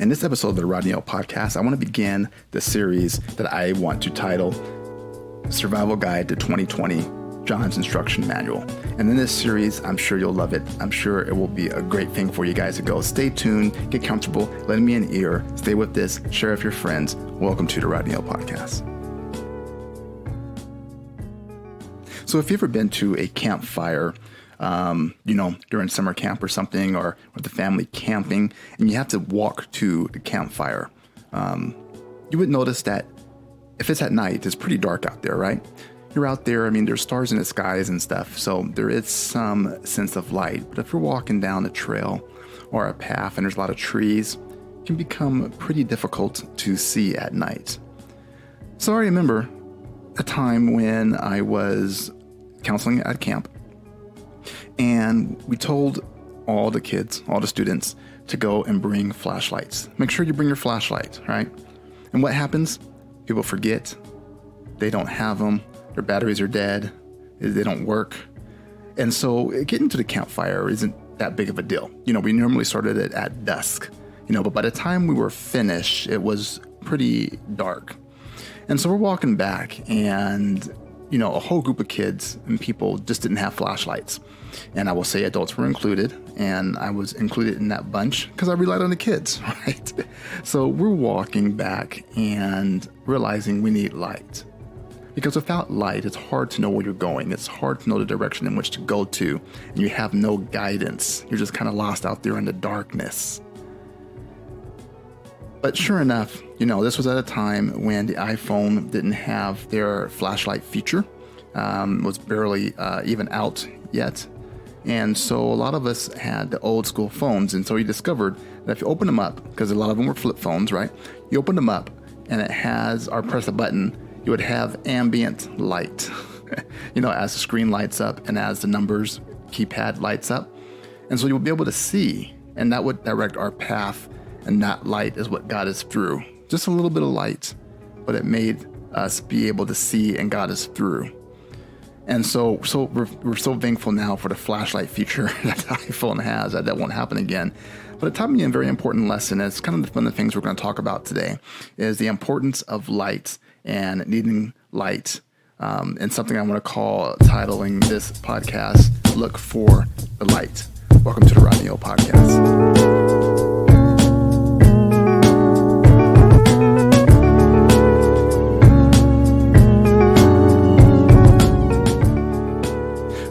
In this episode of the Rodney O Podcast, I want to begin the series that I want to title Survival Guide to 2020, John's Instruction Manual. And in this series, I'm sure you'll love it. I'm sure it will be a great thing for you guys to go. Stay tuned, get comfortable, lend me an ear, stay with this, share with your friends. Welcome to the Rodney O Podcast. So if you've ever been to a campfire, during summer camp or something, or with the family camping, and you have to walk to the campfire, you would notice that if it's at night, it's pretty dark out there, right? You're out there, there's stars in the skies and stuff, so there is some sense of light. But if you're walking down a trail or a path and there's a lot of trees, it can become pretty difficult to see at night. So I remember a time when I was counseling at camp, and we told all the kids, all the students, to go and bring flashlights. Make sure you bring your flashlight, right? And what happens? People forget. They don't have them. Their batteries are dead. They don't work. And so getting to the campfire isn't that big of a deal. We normally started it at dusk, but by the time we were finished, it was pretty dark. And so we're walking back, and a whole group of kids and people just didn't have flashlights. And I will say adults were included, and I was included in that bunch because I relied on the kids, right? So we're walking back and realizing we need light. Because without light, it's hard to know where you're going. It's hard to know the direction in which to go to, and you have no guidance. You're just kind of lost out there in the darkness. But sure enough, this was at a time when the iPhone didn't have their flashlight feature, was barely even out yet. And so a lot of us had the old school phones. And so we discovered that if you open them up, because a lot of them were flip phones, right? You open them up and it has, or press a button, you would have ambient light, as the screen lights up and as the numbers keypad lights up. And so you would be able to see, and that would direct our path. And that light is what got us through. Just a little bit of light, but it made us be able to see and got us through. And so we're so thankful now for the flashlight feature that the iPhone has. That won't happen again. But it taught me a very important lesson. It's kind of one of the things we're going to talk about today, is the importance of light and needing light. And something I want to call, titling this podcast, Look for the Light. Welcome to the Rodney O Podcast.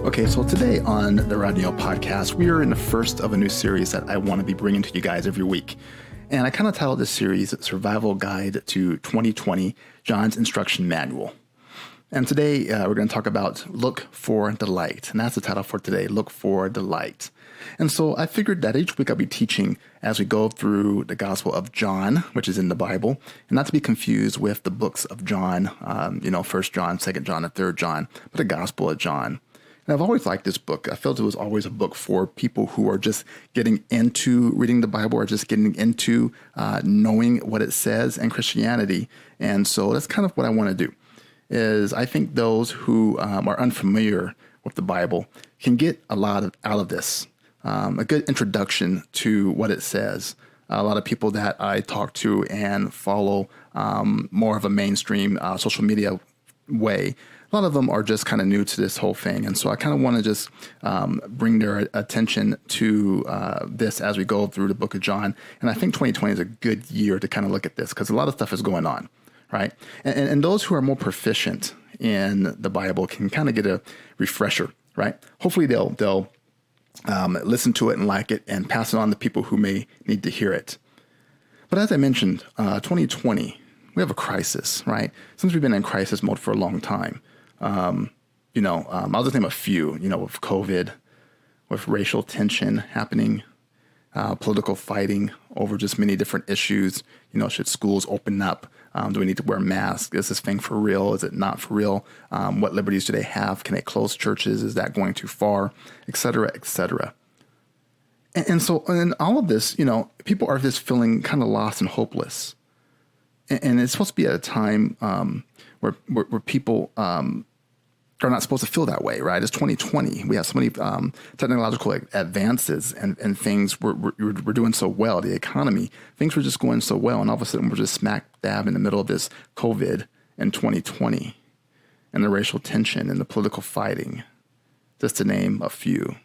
Okay, so today on the Rodney O Podcast, we are in the first of a new series that I want to be bringing to you guys every week. And I kind of titled this series Survival Guide to 2020, John's Instruction Manual. And today we're going to talk about Look for the Light. And that's the title for today, Look for the Light. And so I figured that each week I'll be teaching as we go through the Gospel of John, which is in the Bible, and not to be confused with the books of John, 1 John, 2 John, and 3 John, but the Gospel of John. And I've always liked this book. I felt it was always a book for people who are just getting into reading the Bible, or just getting into knowing what it says in Christianity. And so that's kind of what I want to do, is I think those who are unfamiliar with the Bible can get a lot out of this, a good introduction to what it says. A lot of people that I talk to and follow more of a mainstream social media way, a lot of them are just kind of new to this whole thing. And so I kind of want to just bring their attention to this as we go through the book of John. And I think 2020 is a good year to kind of look at this, because a lot of stuff is going on, right? And those who are more proficient in the Bible can kind of get a refresher, right? Hopefully they'll listen to it and like it and pass it on to people who may need to hear it. But as I mentioned, 2020, we have a crisis, right? Since we've been in crisis mode for a long time. I'll just name a few, with COVID, with racial tension happening, political fighting over just many different issues. Should schools open up? Do we need to wear masks? Is this thing for real? Is it not for real? What liberties do they have? Can they close churches? Is that going too far? Et cetera, et cetera. And so in all of this, people are just feeling kind of lost and hopeless. And it's supposed to be at a time where people are not supposed to feel that way, right? It's 2020. We have so many technological advances and things. We're doing so well. The economy, things were just going so well. And all of a sudden, we're just smack dab in the middle of this COVID in 2020 and the racial tension and the political fighting, just to name a few.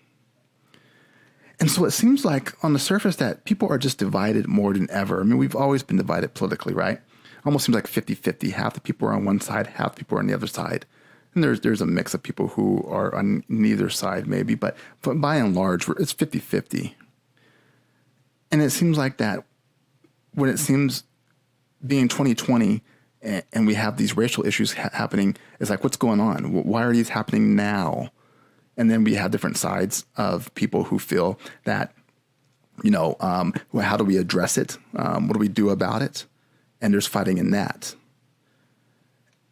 And so it seems like on the surface that people are just divided more than ever. I mean, we've always been divided politically, right? Almost seems like 50-50. Half the people are on one side, half the people are on the other side. And there's a mix of people who are on neither side maybe, but by and large, it's 50-50. And it seems like that when it seems being 2020 and we have these racial issues happening, it's like, what's going on? Why are these happening now? And then we have different sides of people who feel that, how do we address it? What do we do about it? And there's fighting in that.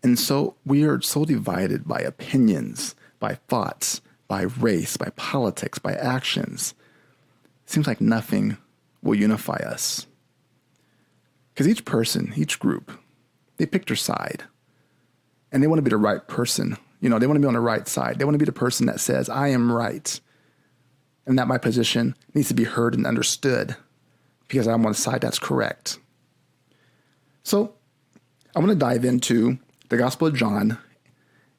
And so we are so divided by opinions, by thoughts, by race, by politics, by actions. It seems like nothing will unify us. Because each person, each group, they pick their side. And they want to be the right person. They want to be on the right side. They want to be the person that says, I am right. And that my position needs to be heard and understood because I'm on the side that's correct. So I want to dive into the Gospel of John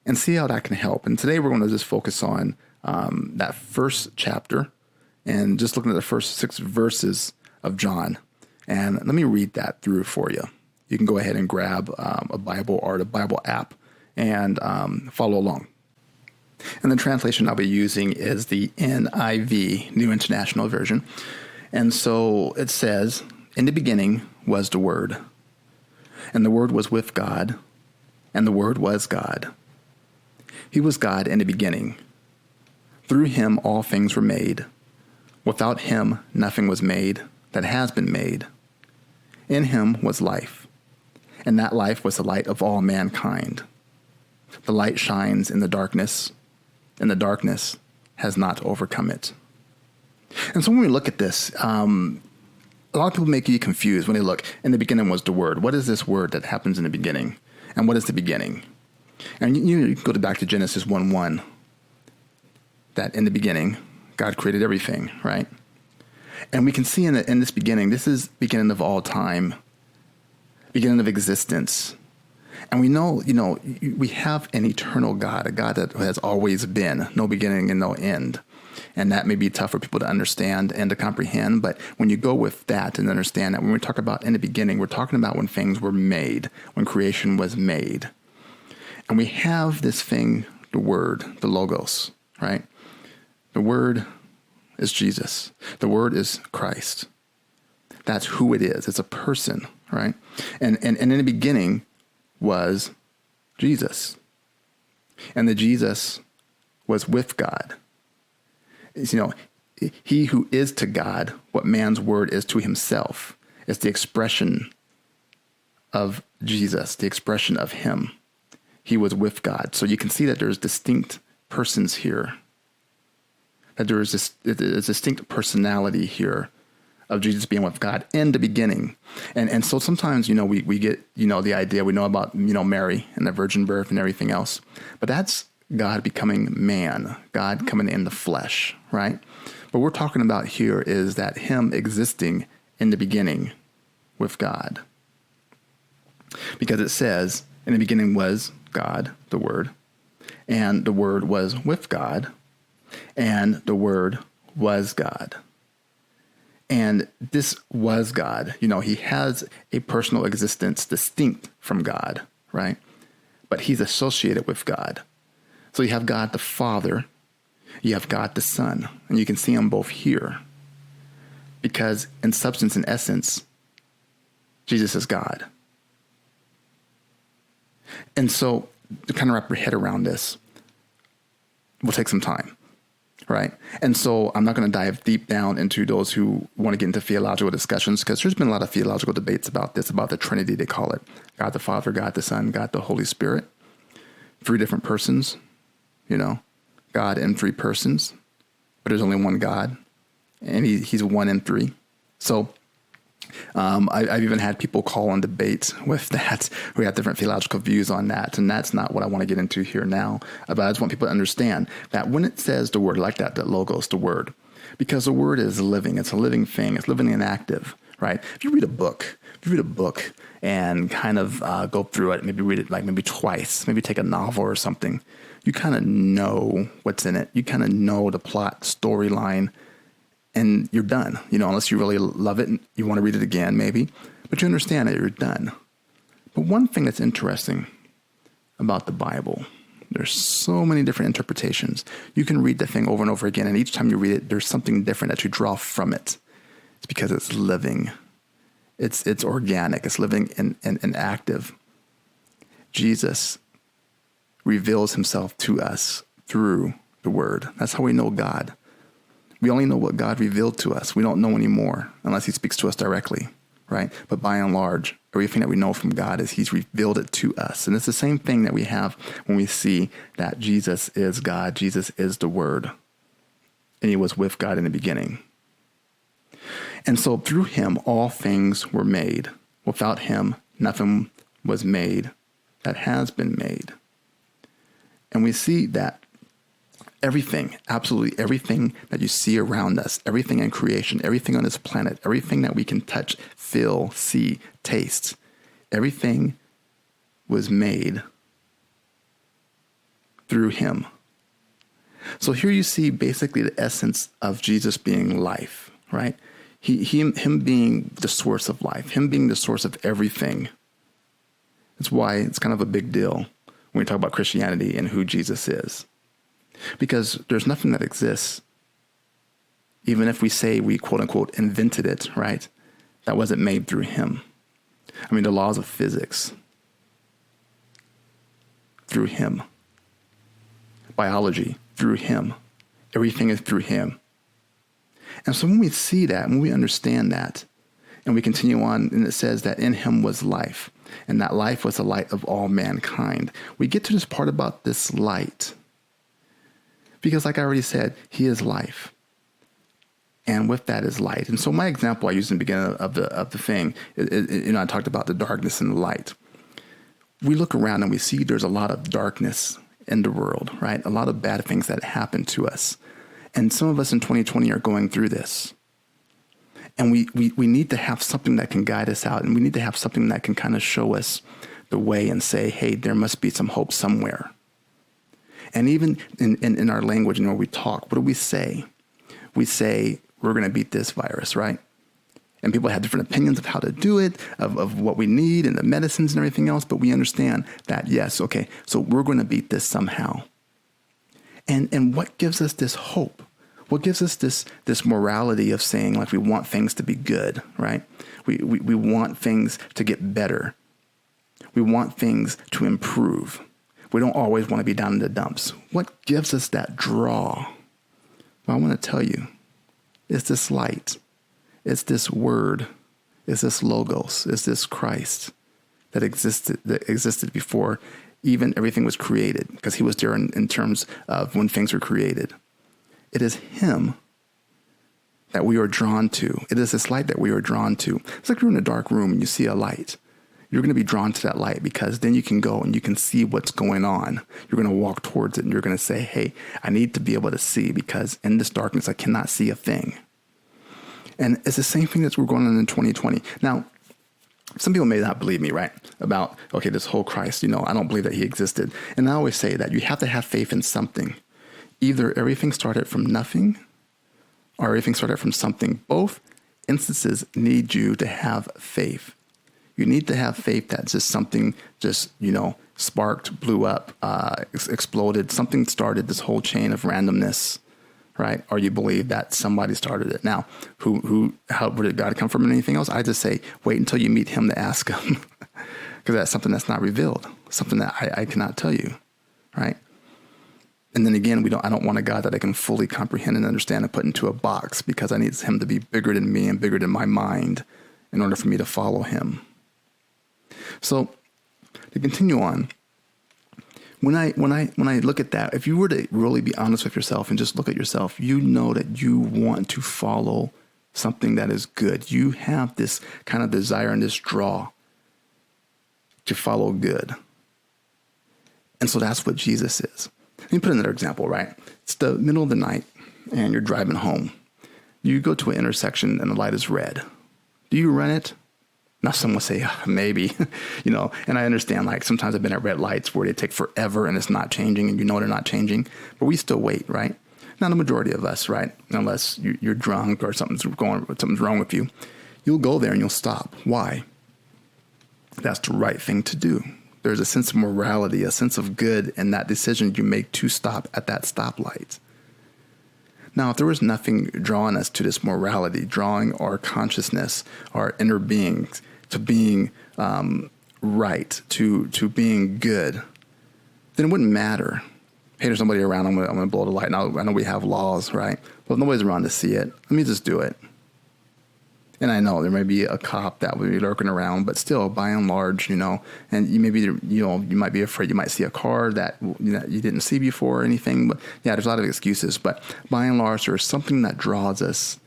and see how that can help. And today we're going to just focus on that first chapter and just looking at the first 6 verses of John. And let me read that through for you. You can go ahead and grab a Bible or the Bible app and follow along. And the translation I'll be using is the NIV, New International Version. And so it says, in the beginning was the Word, and the Word was with God, and the Word was God. He was God in the beginning. Through him all things were made. Without him nothing was made that has been made. In him was life, and that life was the light of all mankind. The light shines in the darkness, and the darkness has not overcome it. And so when we look at this, a lot of people make you confused when they look. In the beginning was the Word. What is this word that happens in the beginning? And what is the beginning? And you can go back to Genesis 1:1, that in the beginning, God created everything, right? And we can see in this beginning, this is beginning of all time, beginning of existence. And we know, we have an eternal God, a God that has always been, no beginning and no end. And that may be tough for people to understand and to comprehend. But when you go with that and understand that when we talk about in the beginning, we're talking about when things were made, when creation was made. And we have this thing, the Word, the Logos, right? The Word is Jesus. The Word is Christ. That's who it is. It's a person, right? And in the beginning was Jesus. And the Jesus was with God. He who is to God what man's word is to himself. It's the expression of Jesus, the expression of him. He was with God. So you can see that there's distinct persons here. That there is a distinct personality here of Jesus being with God in the beginning. And so sometimes, we get, the idea, we know about, Mary and the virgin birth and everything else. But that's God becoming man, God coming in the flesh, right? What we're talking about here is that him existing in the beginning with God. Because it says, in the beginning was God, the Word, and the Word was with God, and the Word was God. And this was God. He has a personal existence distinct from God, right? But he's associated with God. So you have God the Father, you have God the Son, and you can see them both here. Because in substance and essence, Jesus is God. And so to kind of wrap your head around this will take some time, right? And so I'm not going to dive deep down into those who want to get into theological discussions, because there's been a lot of theological debates about this, about the Trinity, they call it. God the Father, God the Son, God the Holy Spirit. 3 different persons. God in 3 persons, but there's only one God, and he's 1 in 3. So I've even had people call and debate with that. We have different theological views on that. And that's not what I want to get into here now. But I just want people to understand that when it says the word like that logos, the word, because the word is living. It's a living thing. It's living and active, right? If you read a book and kind of go through it, maybe read it like maybe twice, maybe take a novel or something, you kind of know what's in it. You kind of know the plot, storyline, and you're done, unless you really love it and you want to read it again, maybe, but you understand that you're done. But one thing that's interesting about the Bible, there's so many different interpretations. You can read the thing over and over again, and each time you read it, there's something different that you draw from it. It's because it's living. It's organic. It's living and active. Jesus reveals himself to us through the word. That's how we know God. We only know what God revealed to us. We don't know anymore unless he speaks to us directly, right? But by and large, everything that we know from God is he's revealed it to us. And it's the same thing that we have when we see that Jesus is God. Jesus is the Word. And he was with God in the beginning. And so through him, all things were made. Without him, nothing was made that has been made. And we see that everything, absolutely everything that you see around us, everything in creation, everything on this planet, everything that we can touch, feel, see, taste, everything was made through him. So here you see basically the essence of Jesus being life, right? Him being the source of life, him being the source of everything. That's why it's kind of a big deal when we talk about Christianity and who Jesus is. Because there's nothing that exists, even if we say we quote unquote invented it, right? That wasn't made through him. I mean, the laws of physics, through him. Biology, through him. Everything is through him. And so when we see that, when we understand that, and we continue on, and it says that in him was life, and that life was the light of all mankind, we get to this part about this light. Because like I already said, he is life. And with that is light. And so my example I used in the beginning of the thing, I talked about the darkness and the light. We look around and we see there's a lot of darkness in the world, right? A lot of bad things that happen to us. And some of us in 2020 are going through this. And we need to have something that can guide us out. And we need to have something that can kind of show us the way and say, hey, there must be some hope somewhere. And even in our language and when we talk, what do we say? We say, we're going to beat this virus, right? And people have different opinions of how to do it, of what we need and the medicines and everything else. But we understand that, yes, okay, so we're going to beat this somehow. And what gives us this hope? What gives us this morality of saying, like, we want things to be good, right? We want things to get better. We want things to improve. We don't always want to be down in the dumps. What gives us that draw? Well, I want to tell you, it's this light. It's this word. It's this logos. It's this Christ that existed before even everything was created, because he was there in terms of when things were created. It is him that we are drawn to. It is this light that we are drawn to. It's like you're in a dark room and you see a light. You're going to be drawn to that light because then you can go and you can see what's going on. You're going to walk towards it and you're going to say, hey, I need to be able to see because in this darkness, I cannot see a thing. And it's the same thing that's we're going on in 2020. Now, some people may not believe me, right? About, okay, this whole Christ, I don't believe that he existed. And I always say that you have to have faith in something. Either everything started from nothing or everything started from something. Both instances need you to have faith. You need to have faith that just something sparked, blew up, exploded. Something started this whole chain of randomness, right? Or you believe that somebody started it. Now, how did God come from anything else? I just say, wait until you meet him to ask him, because that's something that's not revealed, something that I cannot tell you, right? And then again, I don't want a God that I can fully comprehend and understand and put into a box, because I need him to be bigger than me and bigger than my mind in order for me to follow him. So to continue on, when I look at that, if you were to really be honest with yourself and just look at yourself, you know that you want to follow something that is good. You have this kind of desire and this draw to follow good. And so that's what Jesus is. Let me put another example, right? It's the middle of the night and you're driving home. You go to an intersection and the light is red. Do you run it? Now some will say, maybe, and I understand, like, sometimes I've been at red lights where they take forever and it's not changing and they're not changing, but we still wait, right? Not a majority of us, right? Unless you're drunk or something's wrong with you. You'll go there and you'll stop. Why? That's the right thing to do. There's a sense of morality, a sense of good in that decision you make to stop at that stoplight. Now, if there was nothing drawing us to this morality, drawing our consciousness, our inner beings to being right, to being good, then it wouldn't matter. Hey, there's somebody around, I'm going to blow the light. Now, I know we have laws, right? But if nobody's around to see it, let me just do it. And I know there may be a cop that would be lurking around, but still, by and large, and you might be afraid you might see a car that you didn't see before or anything. But yeah, there's a lot of excuses. But by and large, there's something that draws us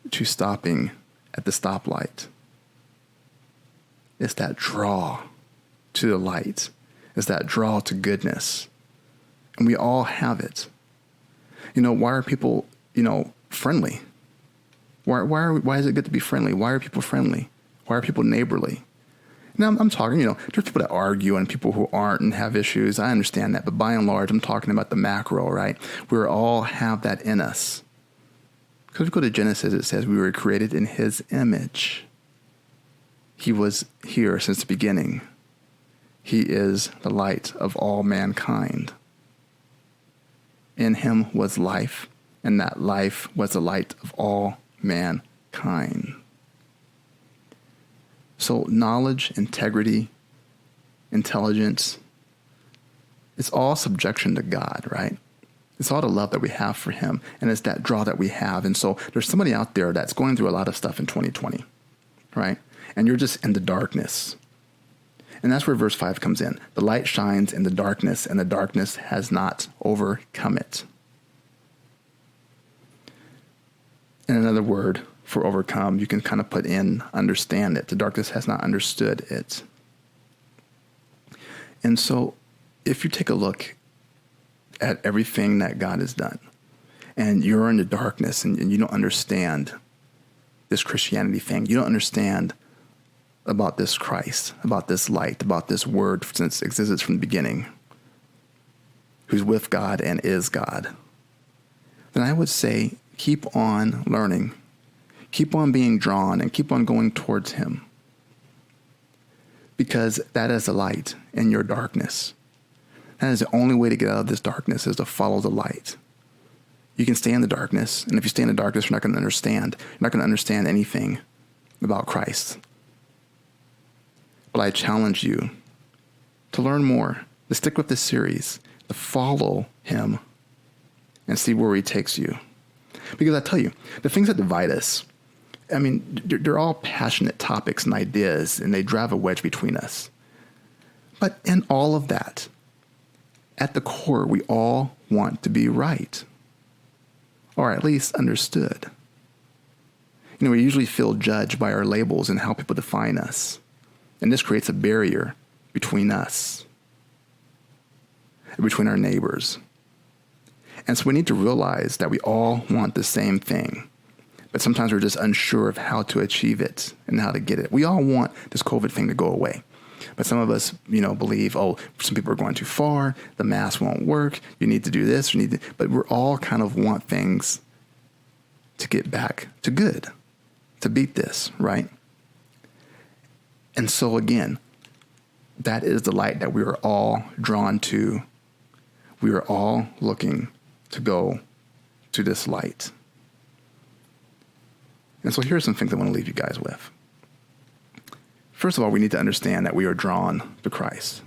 to stopping at the stoplight. It's that draw to the light. It's that draw to goodness. And we all have it. Why are people, friendly? Why is it good to be friendly? Why are people friendly? Why are people neighborly? Now, I'm talking, there's people that argue and people who aren't and have issues. I understand that. But by and large, I'm talking about the macro, right? We all have that in us. Because if we go to Genesis, it says we were created in his image. He was here since the beginning. He is the light of all mankind. In him was life, and that life was the light of all mankind. So knowledge, integrity, intelligence, it's all subjection to God, right? It's all the love that we have for him, and it's that draw that we have. And so there's somebody out there that's going through a lot of stuff in 2020, right? And you're just in the darkness. And that's where verse 5 comes in. The light shines in the darkness, and the darkness has not overcome it. And another word for overcome, you can kind of put in understand it. The darkness has not understood it. And so if you take a look at everything that God has done, and you're in the darkness and you don't understand this Christianity thing, you don't understand about this Christ, about this light, about this word since it exists from the beginning, who's with God and is God, then I would say keep on learning, keep on being drawn, and keep on going towards him. Because that is the light in your darkness. That is the only way to get out of this darkness, is to follow the light. You can stay in the darkness, and if you stay in the darkness, you're not going to understand. You're not going to understand anything about Christ. But I challenge you to learn more, to stick with this series, to follow him, and see where he takes you. Because I tell you, the things that divide us, I mean, they're all passionate topics and ideas, and they drive a wedge between us. But in all of that, at the core, we all want to be right, or at least understood. We usually feel judged by our labels and how people define us. And this creates a barrier between us, and between our neighbors. And so we need to realize that we all want the same thing, but sometimes we're just unsure of how to achieve it and how to get it. We all want this COVID thing to go away. But some of us, believe, some people are going too far. The mask won't work. You need to do this. But we're all kind of want things to get back to good, to beat this, right? And so again, that is the light that we are all drawn to. We are all looking to go to this light. And so here's some things I want to leave you guys with. First of all, we need to understand that we are drawn to Christ.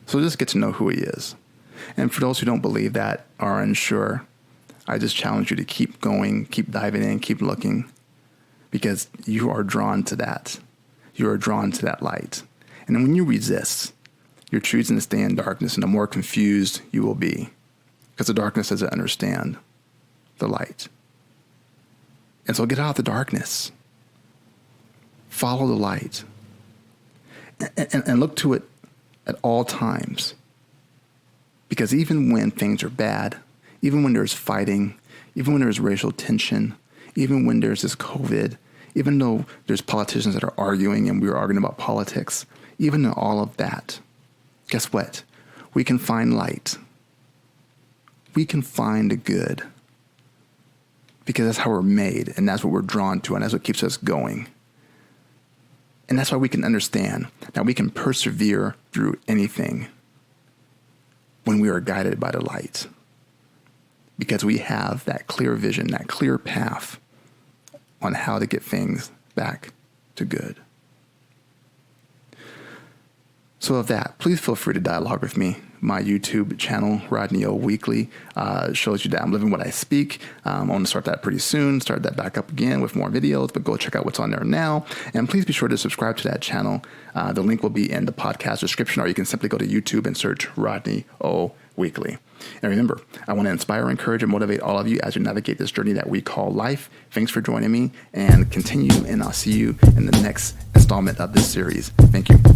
So just get to know who he is. And for those who don't believe that, are unsure, I just challenge you to keep going, keep diving in, keep looking, because you are drawn to that. You are drawn to that light. And when you resist, you're choosing to stay in darkness, and the more confused you will be, because the darkness doesn't understand the light. And so get out of the darkness. Follow the light. And look to it at all times. Because even when things are bad, even when there's fighting, even when there's racial tension, even when there's this COVID, even though there's politicians that are arguing and we're arguing about politics, even in all of that, guess what? We can find light. We can find the good. Because that's how we're made, and that's what we're drawn to, and that's what keeps us going. And that's why we can understand that we can persevere through anything when we are guided by the light. Because we have that clear vision, that clear path on how to get things back to good. So of that, please feel free to dialogue with me. My YouTube channel, Rodney O Weekly, shows you that I'm living what I speak. I want to start that pretty soon, start that back up again with more videos, but go check out what's on there now. And please be sure to subscribe to that channel. The link will be in the podcast description, or you can simply go to YouTube and search Rodney O Weekly. And remember, I want to inspire, encourage, and motivate all of you as you navigate this journey that we call life. Thanks for joining me, and continue, and I'll see you in the next installment of this series. Thank you.